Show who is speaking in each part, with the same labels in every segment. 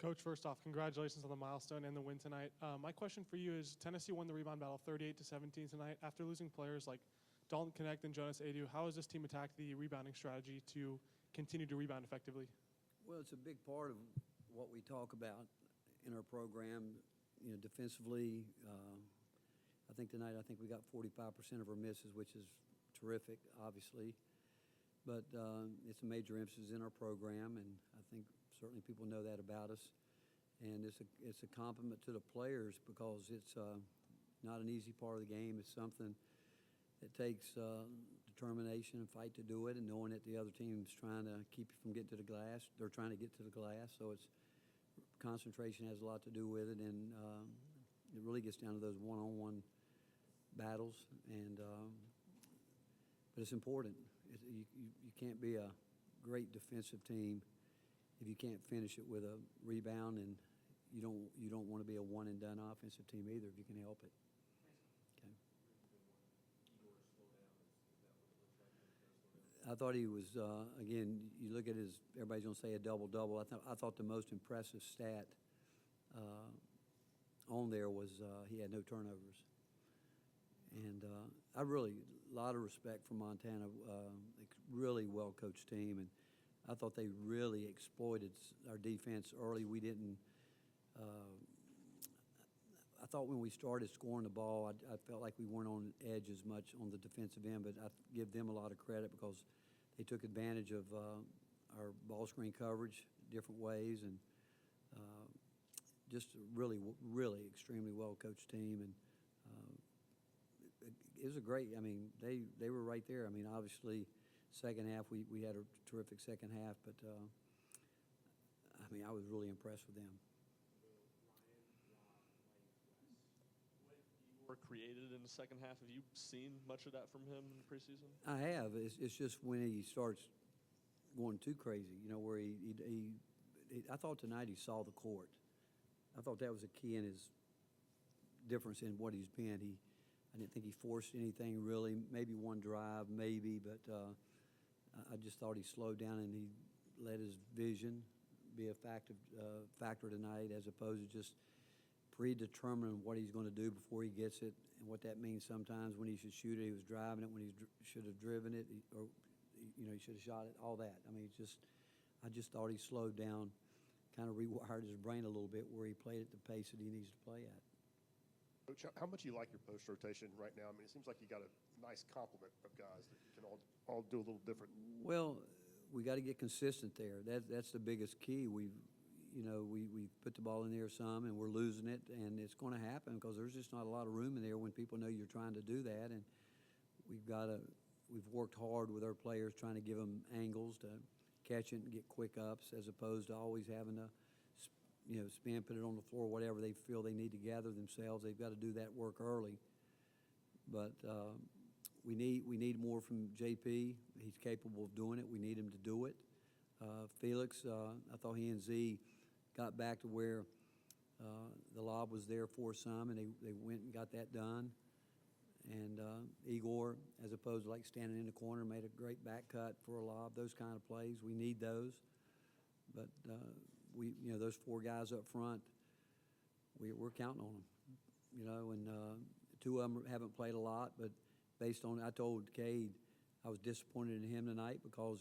Speaker 1: Coach, first off, congratulations on the milestone and the win tonight. My question for you is, Tennessee won the rebound battle 38-17 tonight. After losing players like Dalton Connect and Jonas Adu, how has this team attacked the rebounding strategy to continue to rebound effectively?
Speaker 2: Well, it's a big part of what we talk about in our program. Defensively, I think tonight we got 45% of our misses, which is terrific, obviously. But it's a major emphasis in our program, and I think certainly people know that about us. And it's a compliment to the players because it's not an easy part of the game. It's something that takes determination and fight to do it, and knowing that the other team's trying to keep you from getting to the glass. They're trying to get to the glass, so it's concentration has a lot to do with it, and it really gets down to those one-on-one battles. And but it's important. You can't be a great defensive team if you can't finish it with a rebound, and you don't want to be a one-and-done offensive team either if you can help it. Okay. I thought he was, again, you look at his, everybody's going to say a double-double. I thought the most impressive stat on there was he had no turnovers. And I really, a lot of respect for Montana, really well-coached team. And I thought they really exploited our defense early. We didn't, I thought when we started scoring the ball, I felt like we weren't on edge as much on the defensive end, but I give them a lot of credit because they took advantage of our ball screen coverage different ways, and just a really, really extremely well-coached team. And it was a great, I mean, they were right there. I mean, obviously, second half, we had a terrific second half, but I mean, I was really impressed with them.
Speaker 3: What created in the second half, have you seen much of that from him in the preseason?
Speaker 2: I have. It's just when he starts going too crazy, where I thought tonight he saw the court. I thought that was a key in his difference in what he's been. I didn't think he forced anything really, maybe one drive, maybe, but I just thought he slowed down and he let his vision be a factor tonight, as opposed to just predetermining what he's going to do before he gets it, and what that means sometimes when he should shoot it. He was driving it when he should have driven it, or he should have shot it, all that. I mean, I just thought he slowed down, kind of rewired his brain a little bit where he played at the pace that he needs to play at.
Speaker 4: Coach, how much do you like your post rotation right now? I mean, it seems like you got a nice complement of guys that can all do a little different.
Speaker 2: Well, we got to get consistent there. That's the biggest key. We put the ball in there some, and we're losing it, and it's going to happen because there's just not a lot of room in there when people know you're trying to do that. And we've worked hard with our players trying to give them angles to catch it and get quick ups, as opposed to always having to spin, put it on the floor, whatever they feel they need to gather themselves. They've got to do that work early. But we need more from JP. He's capable of doing it. We need him to do it. Felix, I thought he and Z got back to where the lob was there for some, and they went and got that done. And Igor, as opposed to like standing in the corner, made a great back cut for a lob. Those kind of plays, we need those. But those four guys up front, we're counting on them. And two of them haven't played a lot, but based on, I told Cade I was disappointed in him tonight because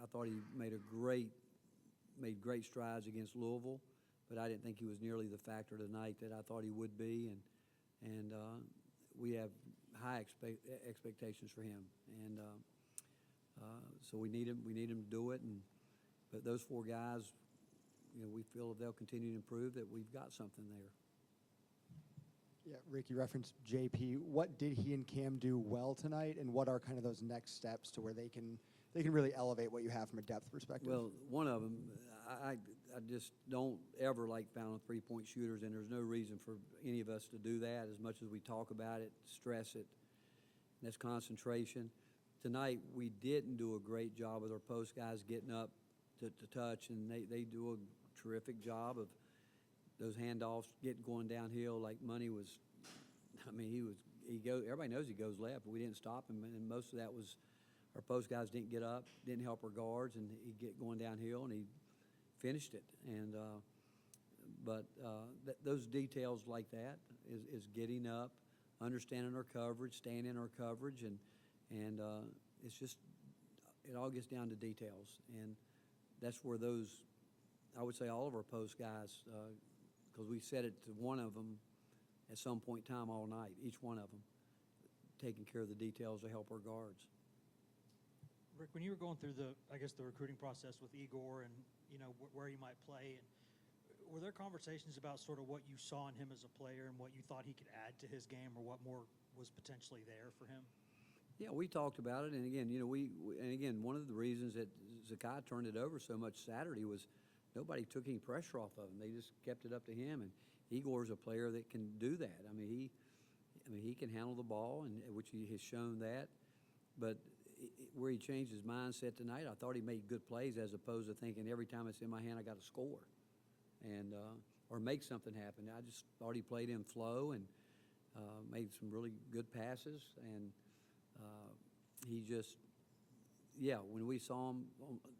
Speaker 2: I thought he made great strides against Louisville, but I didn't think he was nearly the factor tonight that I thought he would be, and we have high expectations for him, and so we need him to do it. But those four guys, we feel if they'll continue to improve, that we've got something there.
Speaker 5: Yeah, Rick, you referenced JP. What did he and Cam do well tonight, and what are kind of those next steps to where they can really elevate what you have from a depth perspective?
Speaker 2: Well, one of them, I just don't ever like fouling three-point shooters, and there's no reason for any of us to do that. As much as we talk about it, stress it, that's concentration. Tonight, we didn't do a great job with our post guys getting up to touch, and they do a terrific job of those handoffs going downhill. Like Money was, I mean, everybody knows he goes left, but we didn't stop him, and most of that was our post guys didn't get up, didn't help our guards, and he'd get going downhill, and he finished it. And But those details like that is getting up, understanding our coverage, staying in our coverage, and it's just, it all gets down to details. And that's where those, I would say all of our post guys, because we said it to one of them at some point in time all night, each one of them, taking care of the details to help our guards.
Speaker 6: Rick, when you were going through the recruiting process with Igor and, where he might play, and were there conversations about sort of what you saw in him as a player and what you thought he could add to his game, or what more was potentially there for him?
Speaker 2: Yeah, we talked about it, and again, one of the reasons that Zakai turned it over so much Saturday was nobody took any pressure off of him. They just kept it up to him, and Igor's a player that can do that. He can handle the ball, and which he has shown that. But where he changed his mindset tonight, I thought he made good plays as opposed to thinking every time it's in my hand I got to score, and or make something happen. I just thought he played in flow and made some really good passes, and he just, when we saw him,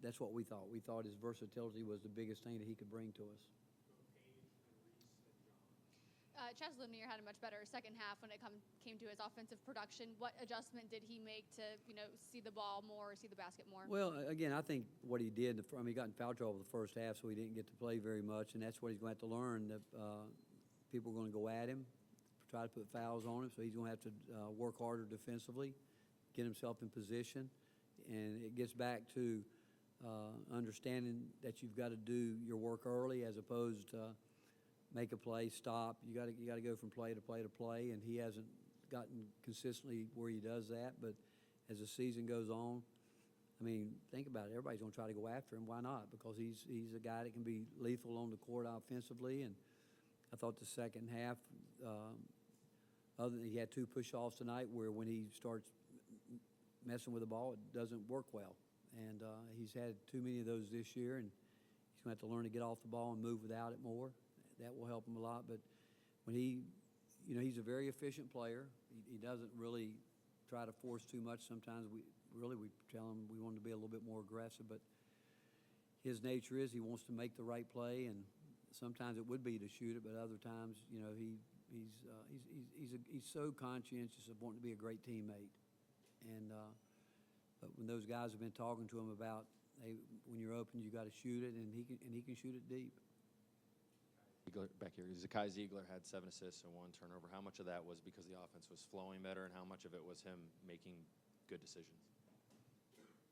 Speaker 2: that's what we thought. We thought his versatility was the biggest thing that he could bring to us.
Speaker 7: Chaz Lemire had a much better second half when it came to his offensive production. What adjustment did he make to, see the ball more, see the basket more?
Speaker 2: Well, again, I think what he did, he got in foul trouble the first half, so he didn't get to play very much, and that's what he's going to have to learn, that people are going to go at him, try to put fouls on him, so he's going to have to work harder defensively, get himself in position, and it gets back to understanding that you've got to do your work early as opposed to make a play, stop. You got to go from play to play to play, and he hasn't gotten consistently where he does that. But as the season goes on, think about it. Everybody's going to try to go after him. Why not? Because he's a guy that can be lethal on the court offensively. And I thought the second half, other than he had 2 push-offs tonight, where when he starts messing with the ball, it doesn't work well. And he's had too many of those this year, and he's going to have to learn to get off the ball and move without it more. That will help him a lot. But when he's a very efficient player. He doesn't really try to force too much. Sometimes we tell him we want him to be a little bit more aggressive, but his nature is he wants to make the right play, and sometimes it would be to shoot it, but other times, he's so conscientious of wanting to be a great teammate. And but when those guys have been talking to him about, hey, when you're open, you got to shoot it, and he can shoot it deep.
Speaker 8: Back here, Zakai Zeigler had 7 assists and 1 turnover. How much of that was because the offense was flowing better, and how much of it was him making good decisions?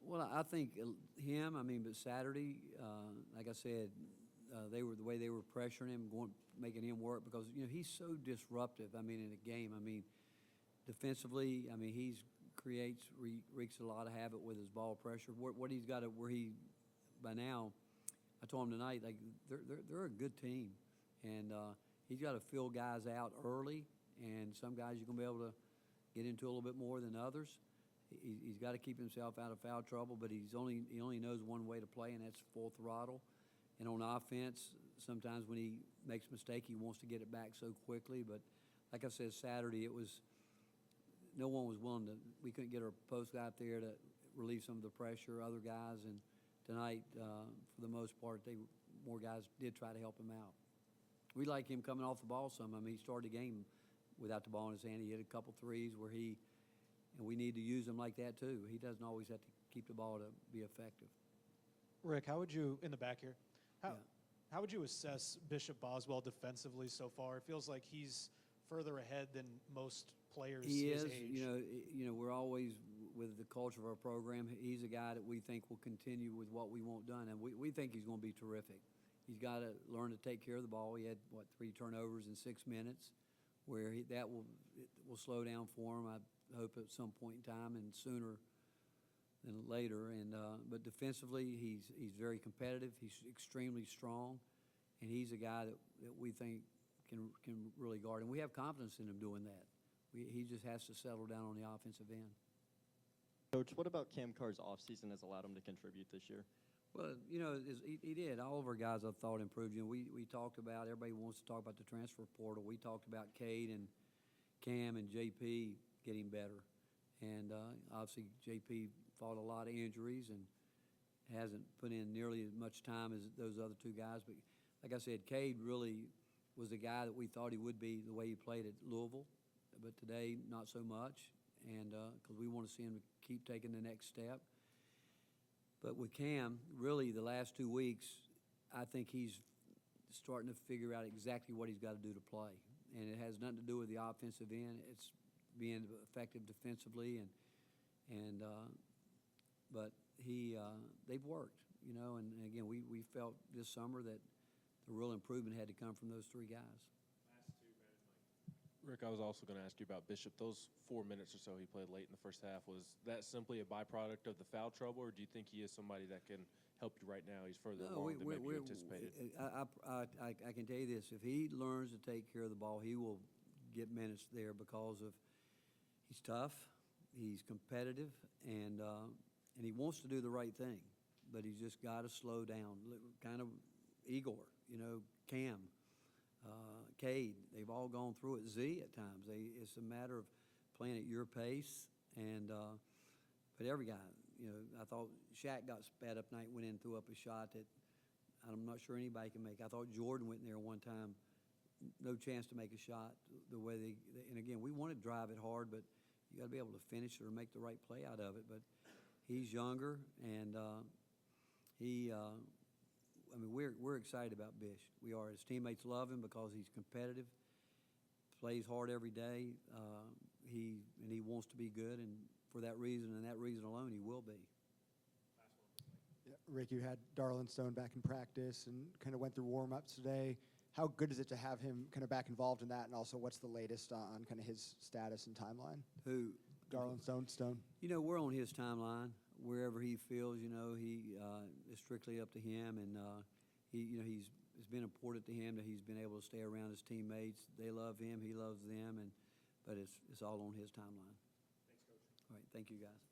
Speaker 2: Well, I think him. But Saturday, like I said, the way they were pressuring him, making him work, because he's so disruptive. In a game. Defensively, he wreaks a lot of havoc with his ball pressure. What he's got to, by now, I told him tonight, like they're a good team. And he's got to fill guys out early, and some guys you're going to be able to get into a little bit more than others. He's got to keep himself out of foul trouble, but he only knows one way to play, and that's full throttle. And on offense, sometimes when he makes a mistake, he wants to get it back so quickly. But like I said, Saturday, no one was willing to. We couldn't get our post guy out there to relieve some of the pressure, other guys. And tonight, for the most part, more guys did try to help him out. We like him coming off the ball some. He started the game without the ball in his hand. He hit a couple threes and we need to use him like that too. He doesn't always have to keep the ball to be effective.
Speaker 9: Rick, how would you, in the back here,
Speaker 2: Yeah.
Speaker 9: how would you assess Bishop Boswell defensively so far? It feels like he's further ahead than most players
Speaker 2: He
Speaker 9: his
Speaker 2: is.
Speaker 9: age.
Speaker 2: We're always, with the culture of our program, he's a guy that we think will continue with what we want done, and we think he's going to be terrific. He's got to learn to take care of the ball. He had 3 turnovers in 6 minutes, where it will slow down for him. I hope at some point in time, and sooner than later. And but defensively, he's very competitive. He's extremely strong, and he's a guy that we think can really guard. And we have confidence in him doing that. He just has to settle down on the offensive end.
Speaker 10: Coach, what about Cam Carr's offseason has allowed him to contribute this year?
Speaker 2: Well, he did. All of our guys, I thought, improved. We talked about, everybody wants to talk about the transfer portal. We talked about Cade and Cam and JP getting better. And obviously, JP fought a lot of injuries and hasn't put in nearly as much time as those other 2 guys. But like I said, Cade really was the guy that we thought he would be the way he played at Louisville, but today not so much, and because we want to see him keep taking the next step. But with Cam, really the last 2 weeks, I think he's starting to figure out exactly what he's got to do to play, and it has nothing to do with the offensive end. It's being effective defensively, but they've worked, you know, and again, we felt this summer that the real improvement had to come from those three guys.
Speaker 11: Rick, I was also going to ask you about Bishop. Those 4 minutes or so he played late in the first half, was that simply a byproduct of the foul trouble, or do you think he is somebody that can help you right now? He's further along than maybe you anticipated.
Speaker 2: I can tell you this: if he learns to take care of the ball, he will get minutes there because of he's tough, he's competitive, and he wants to do the right thing, but he's just got to slow down. Kind of Igor, you know, Cam. Cade, they've all gone through it. Z at times. It's a matter of playing at your pace, and but every guy, you know, I thought Shaq got sped up tonight, went in, threw up a shot that I'm not sure anybody can make. I thought Jordan went in there one time, no chance to make a shot the way and again, we want to drive it hard, but you got to be able to finish it or make the right play out of it. But he's younger, and I mean, we're excited about Bish. We are. His teammates love him because he's competitive, plays hard every day. He wants to be good, and for that reason and that reason alone, he will be.
Speaker 5: Yeah, Rick, you had Darlin Stone back in practice and kind of went through warm-ups today. How good is it to have him kind of back involved in that, and also what's the latest on kind of his status and timeline?
Speaker 2: Who?
Speaker 5: Darlin Stone.
Speaker 2: You know, we're on his timeline. Wherever he feels, you know, it's strictly up to him, and it's been important to him that he's been able to stay around his teammates. They love him, he loves them, but it's all on his timeline.
Speaker 9: Thanks, Coach.
Speaker 2: All right, thank you, guys.